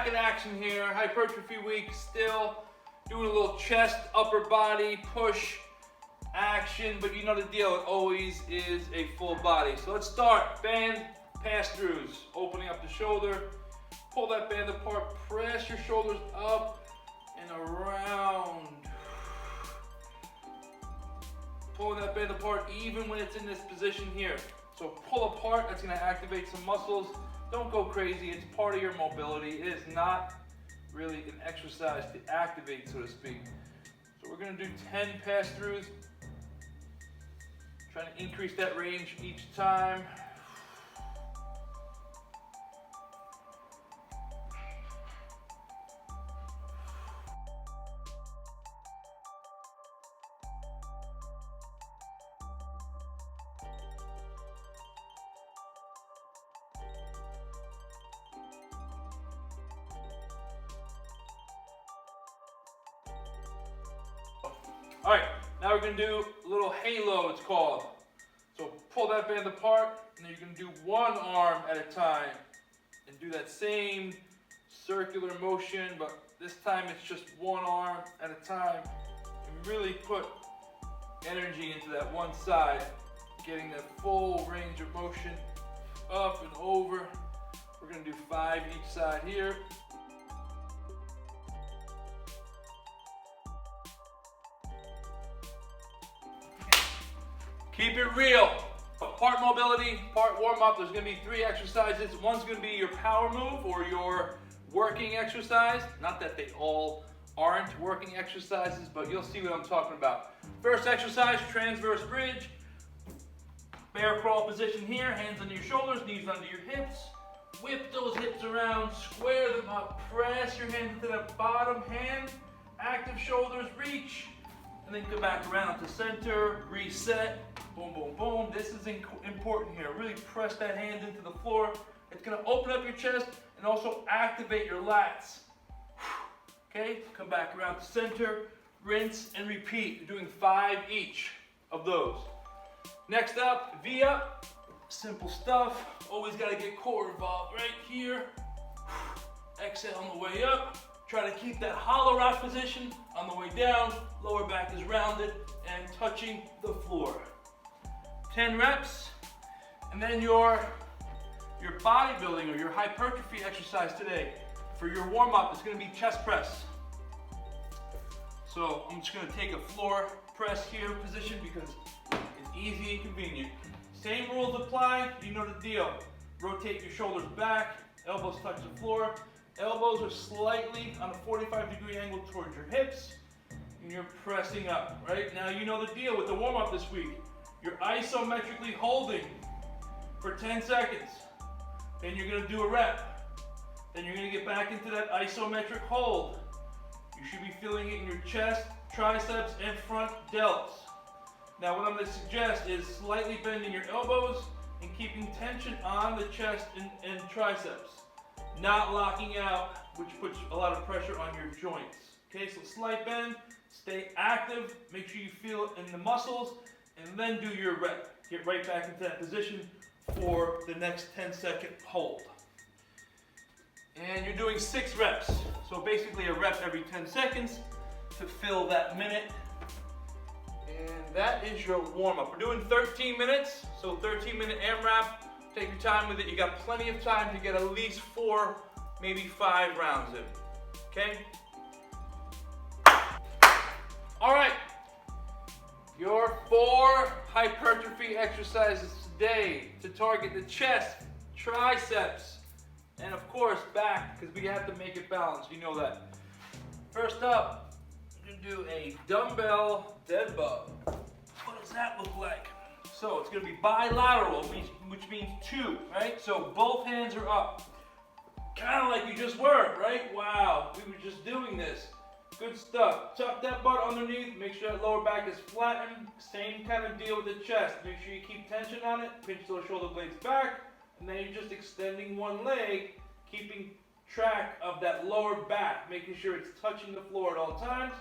back in action here. Hypertrophy week still. Doing a little chest, upper body, push action, but you know the deal, it always is a full body. So let's start. Band pass-throughs. Opening up the shoulder. Pull that band apart. Press your shoulders up and around. Pulling that band apart even when it's in this position here. So pull apart, that's gonna activate some muscles. Don't go crazy, it's part of your mobility. It is not really an exercise to activate, so to speak. So we're gonna do 10 pass-throughs. Trying to increase that range each time. All right, now we're gonna do a little halo, it's called. So pull that band apart, and then you're gonna do one arm at a time, and do that same circular motion, but this time it's just one arm at a time, and really put energy into that one side, getting that full range of motion up and over. We're gonna do 5 each side here. Keep it real. Part mobility, part warm up. There's gonna be 3 exercises. One's gonna be your power move or your working exercise. Not that they all aren't working exercises, but you'll see what I'm talking about. First exercise, transverse bridge. Bear crawl position here, hands under your shoulders, knees under your hips. Whip those hips around, square them up, press your hands into the bottom hand. Active shoulders, reach. And then come back around to center, reset, boom, boom, boom. This is important here. Really press that hand into the floor. It's gonna open up your chest and also activate your lats. Okay, come back around to center, rinse and repeat. You're doing 5 each of those. Next up, V-up, simple stuff. Always gotta get core involved right here. Exhale on the way up. Try to keep that hollow rock position on the way down. Lower back is rounded and touching the floor. 10 reps. And then your bodybuilding or your hypertrophy exercise today for your warm-up is going to be chest press. So I'm just going to take a floor press here position because it's easy and convenient. Same rules apply. You know the deal. Rotate your shoulders back. Elbows touch the floor. Elbows are slightly on a 45-degree angle towards your hips, and you're pressing up, right? Now you know the deal with the warm-up this week. You're isometrically holding for 10 seconds. Then you're gonna do a rep. Then you're gonna get back into that isometric hold. You should be feeling it in your chest, triceps, and front delts. Now what I'm gonna suggest is slightly bending your elbows and keeping tension on the chest and triceps. Not locking out, which puts a lot of pressure on your joints. Okay, so slight bend, stay active, make sure you feel it in the muscles, and then do your rep. Get right back into that position for the next 10-second hold. And you're doing 6 reps. So basically a rep every 10 seconds to fill that minute. And that is your warm-up. We're doing 13 minutes, so 13-minute AMRAP. Take your time with it. You got plenty of time to get at least 4, maybe 5 rounds in. Okay? All right. Your 4 hypertrophy exercises today to target the chest, triceps, and of course back, because we have to make it balanced. You know that. First up, we're gonna do a dumbbell dead bug. What does that look like? So it's going to be bilateral, which means 2, right? So both hands are up. Kind of like you just were, right? Wow, we were just doing this. Good stuff. Tuck that butt underneath. Make sure that lower back is flattened. Same kind of deal with the chest. Make sure you keep tension on it. Pinch those shoulder blades back. And then you're just extending one leg, keeping track of that lower back, making sure it's touching the floor at all times.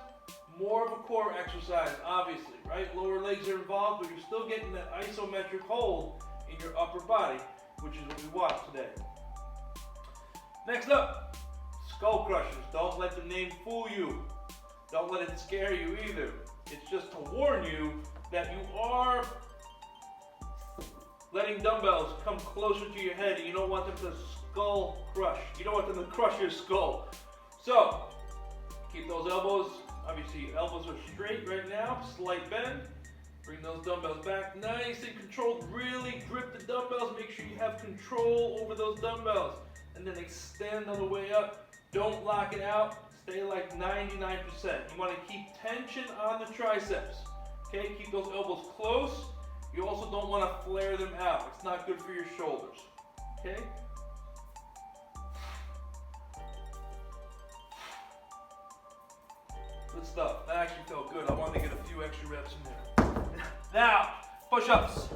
More of a core exercise, obviously, right? Lower legs are involved, but you're still getting that isometric hold in your upper body, which is what we want today. Next up, skull crushers. Don't let the name fool you. Don't let it scare you either. It's just to warn you that you are letting dumbbells come closer to your head, and you don't want them to skull crush. You don't want them to crush your skull. So, keep those elbows, obviously elbows are straight right now, slight bend. Bring those dumbbells back nice and controlled. Really grip the dumbbells, make sure you have control over those dumbbells. And then extend on the way up. Don't lock it out, stay like 99%. You want to keep tension on the triceps. Okay, keep those elbows close. You also don't want to flare them out. It's not good for your shoulders. Okay? Good stuff. That actually felt good. I wanted to get a few extra reps in there. Now, push-ups.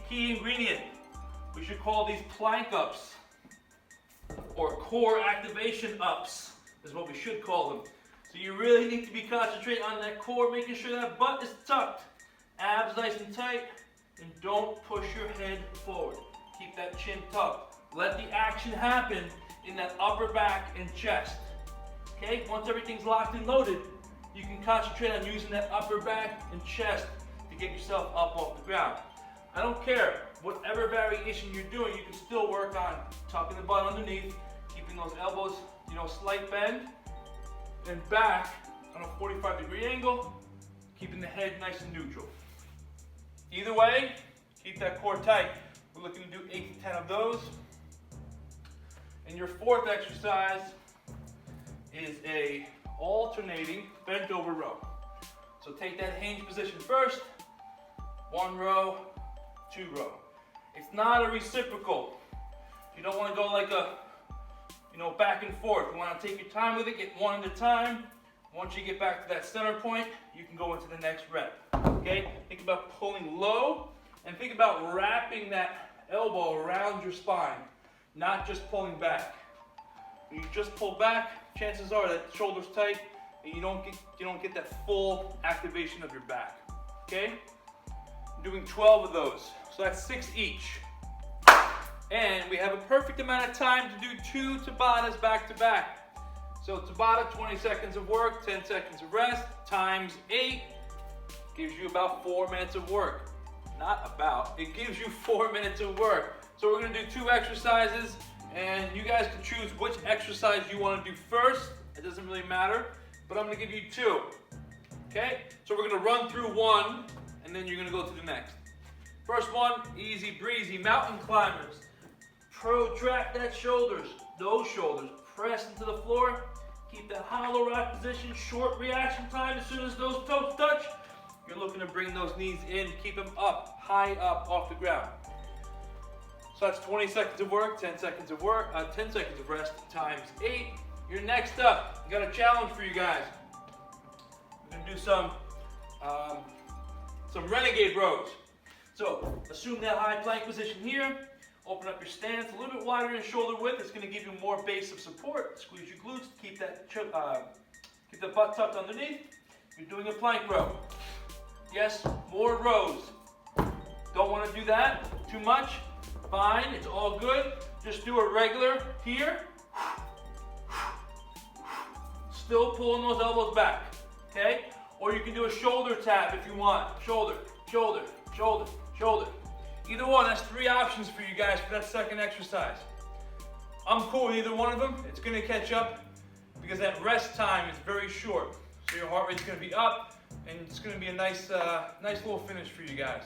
Key ingredient. We should call these plank ups, or core activation ups is what we should call them. So you really need to be concentrating on that core, making sure that butt is tucked. Abs nice and tight, and don't push your head forward. Keep that chin tucked. Let the action happen in that upper back and chest. Okay, once everything's locked and loaded, you can concentrate on using that upper back and chest to get yourself up off the ground. I don't care, whatever variation you're doing, you can still work on tucking the butt underneath, keeping those elbows, slight bend, and back on a 45-degree angle, keeping the head nice and neutral. Either way, keep that core tight. We're looking to do 8 to 10 of those. And your fourth exercise is a alternating bent over row. So take that hinge position first, 1 row, 2 row. It's not a reciprocal. You don't want to go like a, back and forth. You want to take your time with it, get one at a time. Once you get back to that center point, you can go into the next rep. Okay? Think about pulling low, and think about wrapping that elbow around your spine, not just pulling back. When you just pull back, chances are that the shoulder's tight, and you don't get that full activation of your back. Okay? I'm doing 12 of those, so that's 6 each. And we have a perfect amount of time to do 2 Tabatas back to back. So Tabata, 20 seconds of work, 10 seconds of rest, times 8 gives you about 4 minutes of work. Not about, it gives you 4 minutes of work. So we're gonna do 2 exercises, and you guys can choose which exercise you wanna do first. It doesn't really matter, but I'm gonna give you 2. Okay? So we're gonna run through 1, and then you're gonna go to the next. First one, easy breezy, mountain climbers. Protract that shoulders, those shoulders, press into the floor. Keep that hollow rock position, short reaction time. As soon as those toes touch, you're looking to bring those knees in, keep them up, high up off the ground. So that's 20 seconds of work, 10 seconds of work, 10 seconds of rest, times 8. You're next up. I got a challenge for you guys. We're gonna do some renegade rows. So assume that high plank position here. Open up your stance a little bit wider in shoulder width. It's going to give you more base of support. Squeeze your glutes. Keep the butt tucked underneath. You're doing a plank row. Yes, more rows. Don't want to do that too much. Fine, it's all good. Just do a regular here. Still pulling those elbows back. Okay? Or you can do a shoulder tap if you want. Shoulder, shoulder, shoulder, shoulder. Either one, that's 3 options for you guys for that second exercise. I'm cool with either one of them. It's gonna catch up because that rest time is very short. So your heart rate's gonna be up, and it's gonna be a nice little finish for you guys.